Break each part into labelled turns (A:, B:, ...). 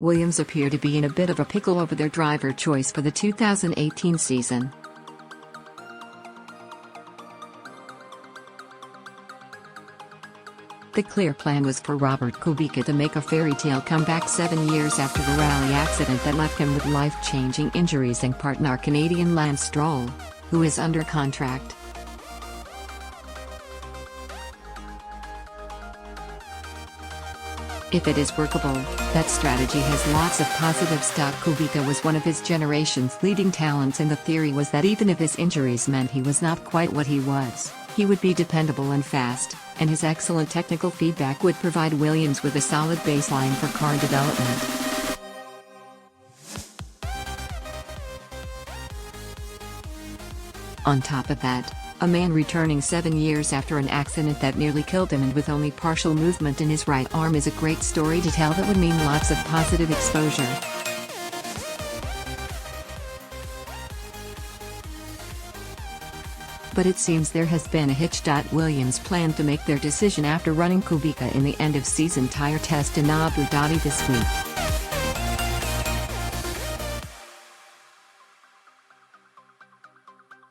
A: Williams appear to be in a bit of a pickle over their driver choice for the 2018 season. The clear plan was for Robert Kubica to make a fairy tale comeback 7 years after the rally accident that left him with life-changing injuries and partner Canadian Lance Stroll, who is under contract. If it is workable, that strategy has lots of positive stock. Kubica was one of his generation's leading talents, and the theory was that even if his injuries meant he was not quite what he was, he would be dependable and fast, and his excellent technical feedback would provide Williams with a solid baseline for car development. On top of that, a man returning 7 years after an accident that nearly killed him and with only partial movement in his right arm is a great story to tell that would mean lots of positive exposure. But it seems there has been a hitch. Williams planned to make their decision after running Kubica in the end-of-season tire test in Abu Dhabi this week.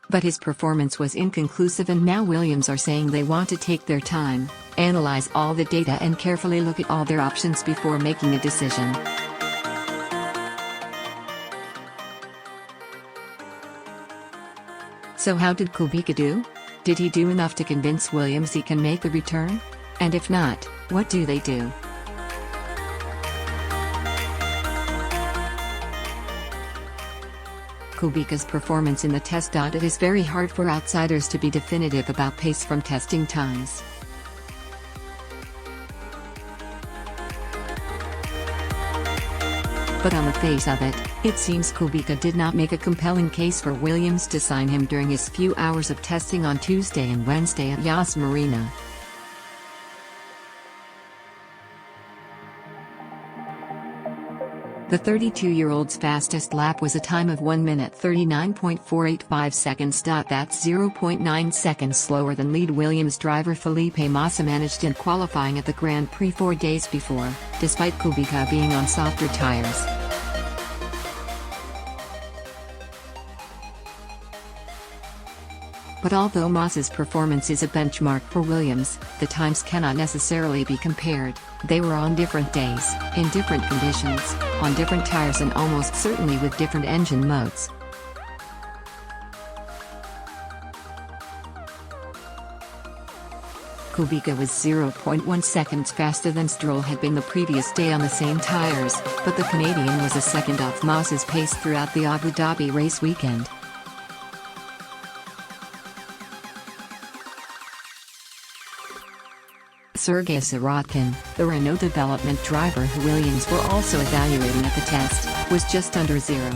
A: But his performance was inconclusive, and now Williams are saying they want to take their time, analyze all the data and carefully look at all their options before making a decision. So how did Kubica do? Did he do enough to convince Williams he can make the return? And if not, what do they do? Kubica's performance in the test. It is very hard for outsiders to be definitive about pace from testing times. But on the face of it, it seems Kubica did not make a compelling case for Williams to sign him during his few hours of testing on Tuesday and Wednesday at Yas Marina. The 32-year-old's fastest lap was a time of 1 minute 39.485 seconds. That's 0.9 seconds slower than lead Williams driver Felipe Massa managed in qualifying at the Grand Prix 4 days before, despite Kubica being on softer tires. But although Massa's performance is a benchmark for Williams, the times cannot necessarily be compared. They were on different days, in different conditions, on different tires, and almost certainly with different engine modes. Kubica was 0.1 seconds faster than Stroll had been the previous day on the same tires, but the Canadian was a second off Massa's pace throughout the Abu Dhabi race weekend. Sergei Sirotkin, the Renault development driver who Williams were also evaluating at the test, was just under 0.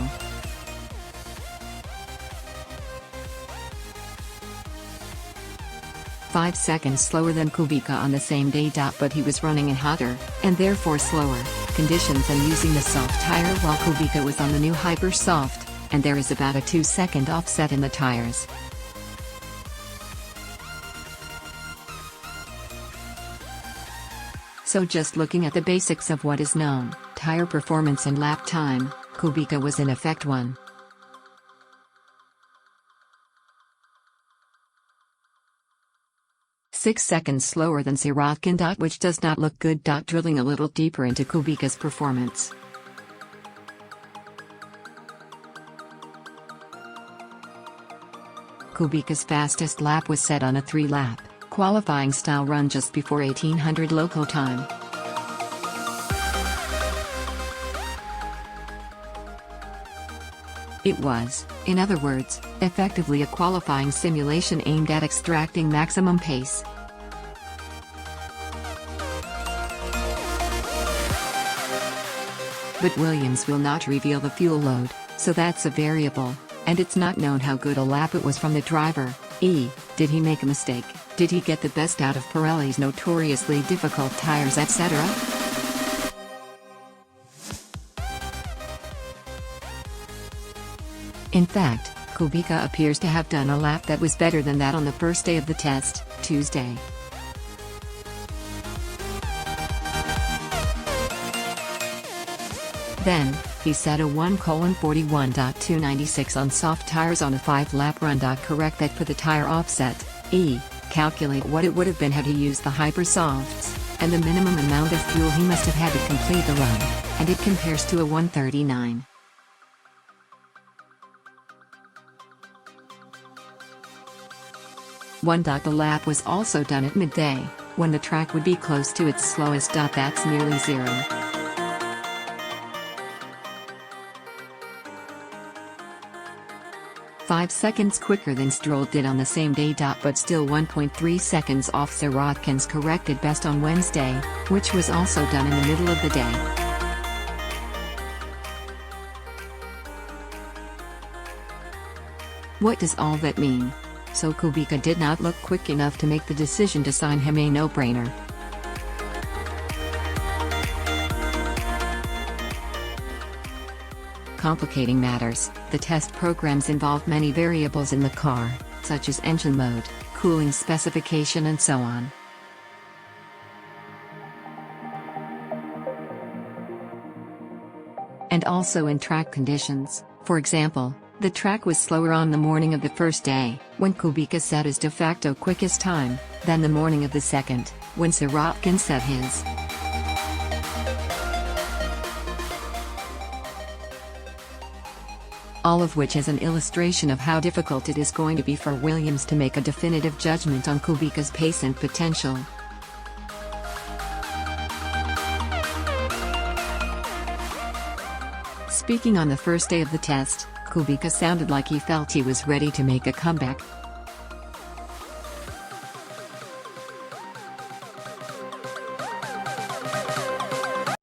A: "5 seconds slower than Kubica on the same day. But he was running in hotter, and therefore slower, conditions and using the soft tire while Kubica was on the new Hyper Soft, and there is about a 2-second offset in the tires." So just looking at the basics of what is known, tire performance and lap time, Kubica was in effect 1.6 seconds slower than Sirotkin. Which does not look good. Drilling a little deeper into Kubica's performance. Kubica's fastest lap was set on a 3-lap qualifying style run just before 1800 local time. It was, in other words, effectively a qualifying simulation aimed at extracting maximum pace. But Williams will not reveal the fuel load, so that's a variable, and it's not known how good a lap it was from the driver. Did he make a mistake? Did he get the best out of Pirelli's notoriously difficult tires, etc.? In fact, Kubica appears to have done a lap that was better than that on the first day of the test, Tuesday. Then, he set a 1:41.296 on soft tires on a 5-lap run. Correct that for the tire offset. Calculate what it would have been had he used the hypersofts, and the minimum amount of fuel he must have had to complete the run, and it compares to a 1:39. The lap was also done at midday, when the track would be close to its slowest. That's nearly zero. .5 seconds quicker than Stroll did on the same day. But still 1.3 seconds off Sirotkin's corrected best on Wednesday, which was also done in the middle of the day. What does all that mean? So Kubica did not look quick enough to make the decision to sign him a no-brainer. Complicating matters, the test programs involve many variables in the car, such as engine mode, cooling specification and so on. And also in track conditions. For example, the track was slower on the morning of the first day, when Kubica set his de facto quickest time, than the morning of the second, when Sirotkin set his. All of which is an illustration of how difficult it is going to be for Williams to make a definitive judgment on Kubica's pace and potential. Speaking on the first day of the test, Kubica sounded like he felt he was ready to make a comeback.